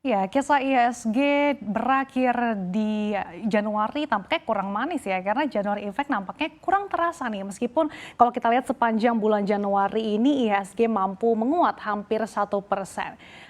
Ya, kisah IHSG berakhir di Januari tampaknya kurang manis ya, karena Januari Effect nampaknya kurang terasa nih. Meskipun kalau kita lihat sepanjang bulan Januari ini IHSG mampu menguat hampir 1%.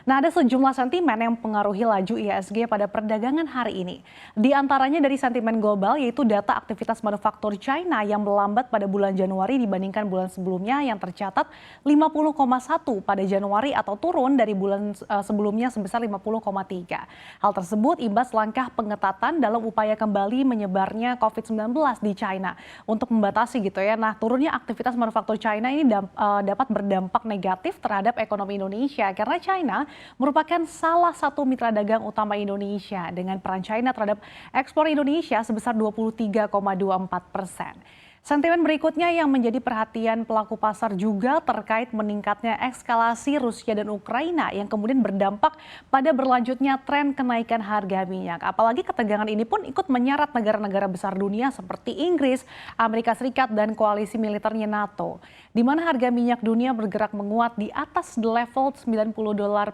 Nah, ada sejumlah sentimen yang mempengaruhi laju IHSG pada perdagangan hari ini. Di antaranya dari sentimen global, yaitu data aktivitas manufaktur China yang melambat pada bulan Januari dibandingkan bulan sebelumnya yang tercatat 50,1 pada Januari atau turun dari bulan sebelumnya sebesar 50,3. Hal tersebut imbas langkah pengetatan dalam upaya kembali menyebarnya COVID-19 di China untuk membatasi gitu ya. Nah, turunnya aktivitas manufaktur China ini dapat berdampak negatif terhadap ekonomi Indonesia karena China merupakan salah satu mitra dagang utama Indonesia dengan peran China terhadap ekspor Indonesia sebesar 23,24%. Sentimen berikutnya yang menjadi perhatian pelaku pasar juga terkait meningkatnya eskalasi Rusia dan Ukraina yang kemudian berdampak pada berlanjutnya tren kenaikan harga minyak. Apalagi ketegangan ini pun ikut menyeret negara-negara besar dunia seperti Inggris, Amerika Serikat, dan koalisi militernya NATO, di mana harga minyak dunia bergerak menguat di atas level $90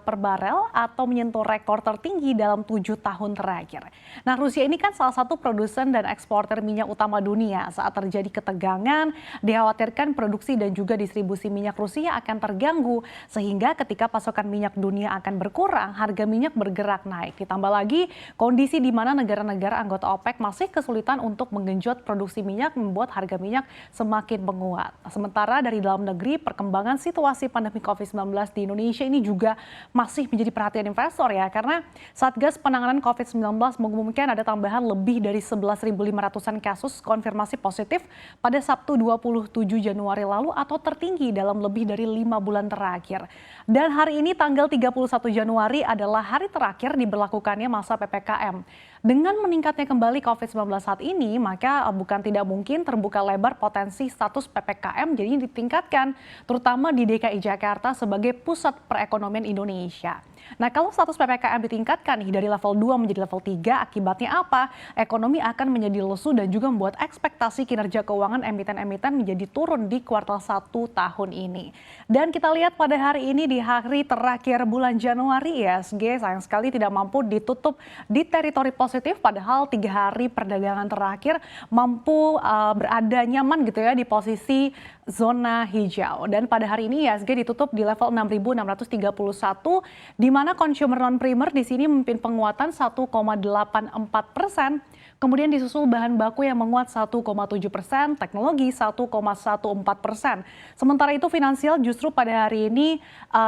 per barel atau menyentuh rekor tertinggi dalam 7 tahun terakhir. Nah, Rusia ini kan salah satu produsen dan eksportir minyak utama dunia. Saat terjadi ketegangan, dikhawatirkan produksi dan juga distribusi minyak Rusia akan terganggu, sehingga ketika pasokan minyak dunia akan berkurang, harga minyak bergerak naik. Ditambah lagi kondisi di mana negara-negara anggota OPEC masih kesulitan untuk menggenjot produksi minyak membuat harga minyak semakin menguat. Sementara dari dalam negeri, perkembangan situasi pandemi COVID-19 di Indonesia ini juga masih menjadi perhatian investor ya, karena Satgas Penanganan COVID-19 mengumumkan ada tambahan lebih dari 11.500-an kasus konfirmasi positif pada Sabtu 27 Januari lalu atau tertinggi dalam lebih dari 5 bulan terakhir. Dan hari ini tanggal 31 Januari adalah hari terakhir diberlakukannya masa PPKM. Dengan meningkatnya kembali COVID-19 saat ini, maka bukan tidak mungkin terbuka lebar potensi status PPKM jadi ditingkatkan, terutama di DKI Jakarta sebagai pusat perekonomian Indonesia. Nah, kalau status PPKM ditingkatkan nih dari level 2 menjadi level 3, akibatnya apa? Ekonomi akan menjadi lesu dan juga membuat ekspektasi kinerja keuangan emiten-emiten menjadi turun di kuartal 1 tahun ini. Dan kita lihat pada hari ini di hari terakhir bulan Januari, IHSG sayang sekali tidak mampu ditutup di teritori positif, padahal 3 hari perdagangan terakhir mampu berada nyaman gitu ya di posisi zona hijau. Dan pada hari ini IHSG ditutup di level 6.631, di mana consumer non-primer di sini memimpin penguatan 1,84%, kemudian disusul bahan baku yang menguat 1,7%, teknologi 1,14%. Sementara itu finansial justru pada hari ini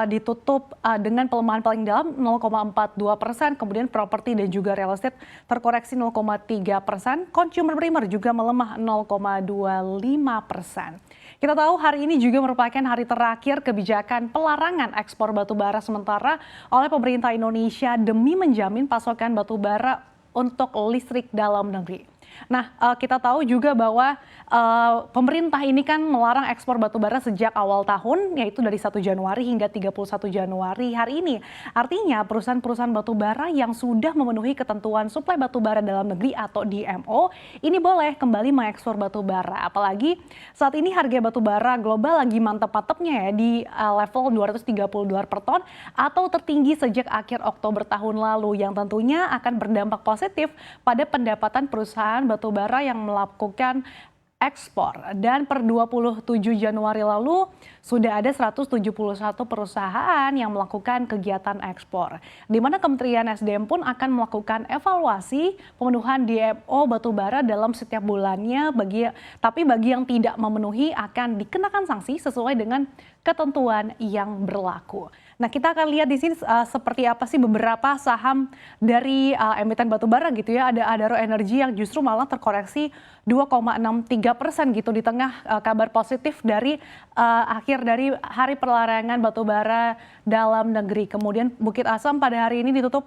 ditutup dengan pelemahan paling dalam 0,42%, kemudian properti dan juga real estate terkoreksi 0,3%, consumer primer juga melemah 0,25%. Kita tahu hari ini juga merupakan hari terakhir kebijakan pelarangan ekspor batubara sementara oleh pemerintah Indonesia demi menjamin pasokan batubara untuk listrik dalam negeri. Nah, kita tahu juga bahwa pemerintah ini kan melarang ekspor batubara sejak awal tahun, yaitu dari 1 Januari hingga 31 Januari hari ini. Artinya perusahaan-perusahaan batubara yang sudah memenuhi ketentuan suplai batubara dalam negeri atau DMO ini boleh kembali mengekspor batubara. Apalagi saat ini harga batubara global lagi mantap-mantapnya ya di level $230 per ton atau tertinggi sejak akhir Oktober tahun lalu, yang tentunya akan berdampak positif pada pendapatan perusahaan batubara yang melakukan ekspor. Dan per 27 Januari lalu sudah ada 171 perusahaan yang melakukan kegiatan ekspor, di mana Kementerian SDM pun akan melakukan evaluasi pemenuhan DMO batubara dalam setiap bulannya. Tapi bagi yang tidak memenuhi akan dikenakan sanksi sesuai dengan ketentuan yang berlaku. Nah, kita akan lihat di sini seperti apa sih beberapa saham dari emiten batubara gitu ya. Ada Adaro Energi yang justru malah terkoreksi 2,63% gitu di tengah kabar positif dari akhir dari hari pelarangan batubara dalam negeri. Kemudian Bukit Asam pada hari ini ditutup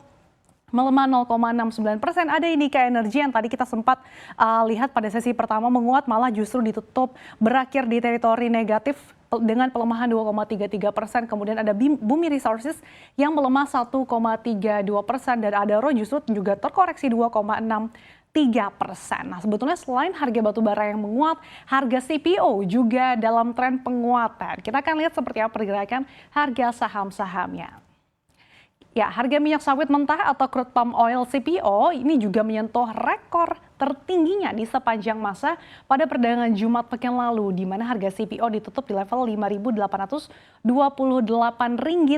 melemah 0,69%. Ada Indika Energi yang tadi kita sempat lihat pada sesi pertama menguat, malah justru ditutup berakhir di teritori negatif dengan pelemahan 2,33%. Kemudian ada Bumi Resources yang melemah 1,32% dan Adaro justru juga terkoreksi 2,63%. Nah, sebetulnya selain harga batu bara yang menguat, harga CPO juga dalam tren penguatan. Kita akan lihat seperti apa pergerakan harga saham-sahamnya. Ya, harga minyak sawit mentah atau crude palm oil CPO ini juga menyentuh rekor tertingginya di sepanjang masa pada perdagangan Jumat pekan lalu, di mana harga CPO ditutup di level Rp5.828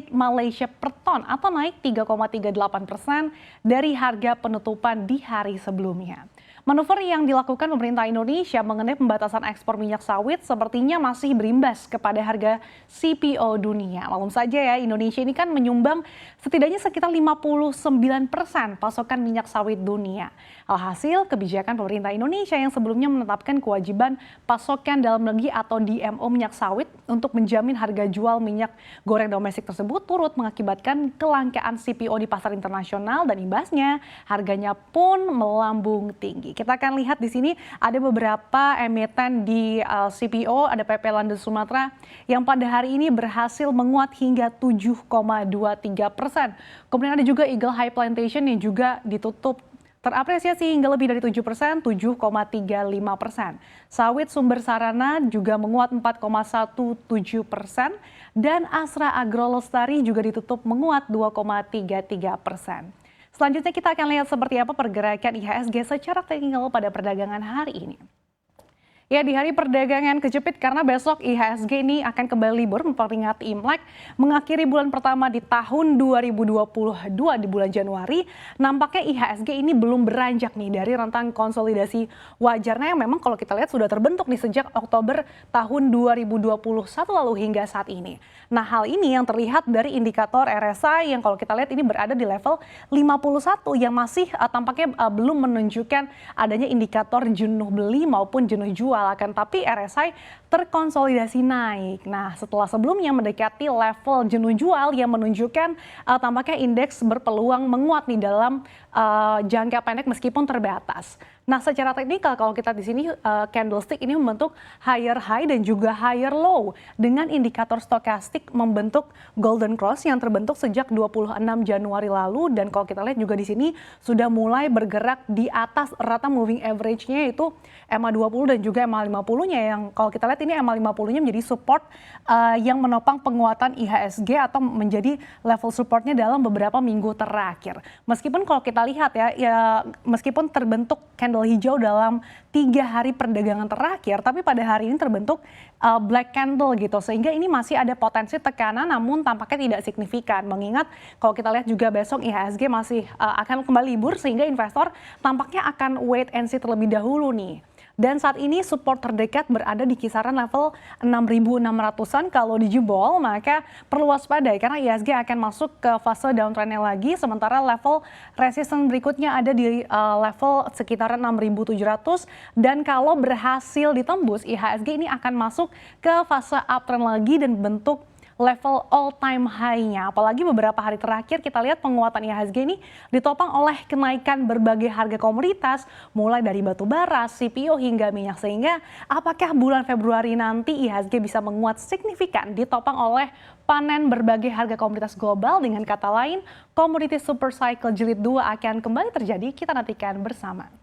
Malaysia per ton atau naik 3,38% dari harga penutupan di hari sebelumnya. Manuver yang dilakukan pemerintah Indonesia mengenai pembatasan ekspor minyak sawit sepertinya masih berimbas kepada harga CPO dunia. Maklum saja ya, Indonesia ini kan menyumbang setidaknya sekitar 59% pasokan minyak sawit dunia. Alhasil, kebijakan pemerintah Indonesia yang sebelumnya menetapkan kewajiban pasokan dalam negeri atau DMO minyak sawit untuk menjamin harga jual minyak goreng domestik tersebut turut mengakibatkan kelangkaan CPO di pasar internasional dan imbasnya harganya pun melambung tinggi. Kita akan lihat di sini ada beberapa emiten di CPO, ada PP Lando Sumatera yang pada hari ini berhasil menguat hingga 7,23%. Kemudian ada juga Eagle High Plantation yang juga ditutup terapresiasi hingga lebih dari 7%, 7,35%. Sawit Sumber Sarana juga menguat 4,17% dan Astra Agro Lestari juga ditutup menguat 2,33%. Selanjutnya kita akan lihat seperti apa pergerakan IHSG secara teknikal pada perdagangan hari ini. Ya, di hari perdagangan kejepit karena besok IHSG ini akan kembali libur memperingati Imlek, mengakhiri bulan pertama di tahun 2022 di bulan Januari. Nampaknya IHSG ini belum beranjak nih dari rentang konsolidasi wajarnya yang memang kalau kita lihat sudah terbentuk nih sejak Oktober tahun 2021 lalu hingga saat ini. Nah, hal ini yang terlihat dari indikator RSI yang kalau kita lihat ini berada di level 51 yang masih tampaknya belum menunjukkan adanya indikator jenuh beli maupun jenuh jual. Akan tapi RSI terkonsolidasi naik. Nah, setelah sebelumnya mendekati level jenuh jual yang menunjukkan tampaknya indeks berpeluang menguat nih dalam jangka pendek meskipun terbatas. Nah, secara teknikal kalau kita di sini candlestick ini membentuk higher high dan juga higher low dengan indikator stokastik membentuk golden cross yang terbentuk sejak 26 Januari lalu dan kalau kita lihat juga di sini sudah mulai bergerak di atas rata moving average-nya yaitu MA20 dan juga MA50-nya yang kalau kita lihat ini MA50-nya menjadi support yang menopang penguatan IHSG atau menjadi level supportnya dalam beberapa minggu terakhir. Meskipun kalau kita lihat ya meskipun terbentuk candle hijau dalam 3 hari perdagangan terakhir, tapi pada hari ini terbentuk black candle gitu, sehingga ini masih ada potensi tekanan namun tampaknya tidak signifikan. Mengingat kalau kita lihat juga besok IHSG masih akan kembali libur sehingga investor tampaknya akan wait and see terlebih dahulu nih. Dan saat ini support terdekat berada di kisaran level 6.600-an. Kalau dijebol maka perlu waspadai karena IHSG akan masuk ke fase downtrendnya lagi. Sementara level resistance berikutnya ada di level sekitaran 6.700. Dan kalau berhasil ditembus IHSG ini akan masuk ke fase uptrend lagi dan bentuk level all time high-nya. Apalagi beberapa hari terakhir kita lihat penguatan IHSG ini ditopang oleh kenaikan berbagai harga komoditas mulai dari batu bara, CPO hingga minyak, sehingga apakah bulan Februari nanti IHSG bisa menguat signifikan ditopang oleh panen berbagai harga komoditas global. Dengan kata lain, komoditi super cycle jilid 2 akan kembali terjadi, kita nantikan bersama.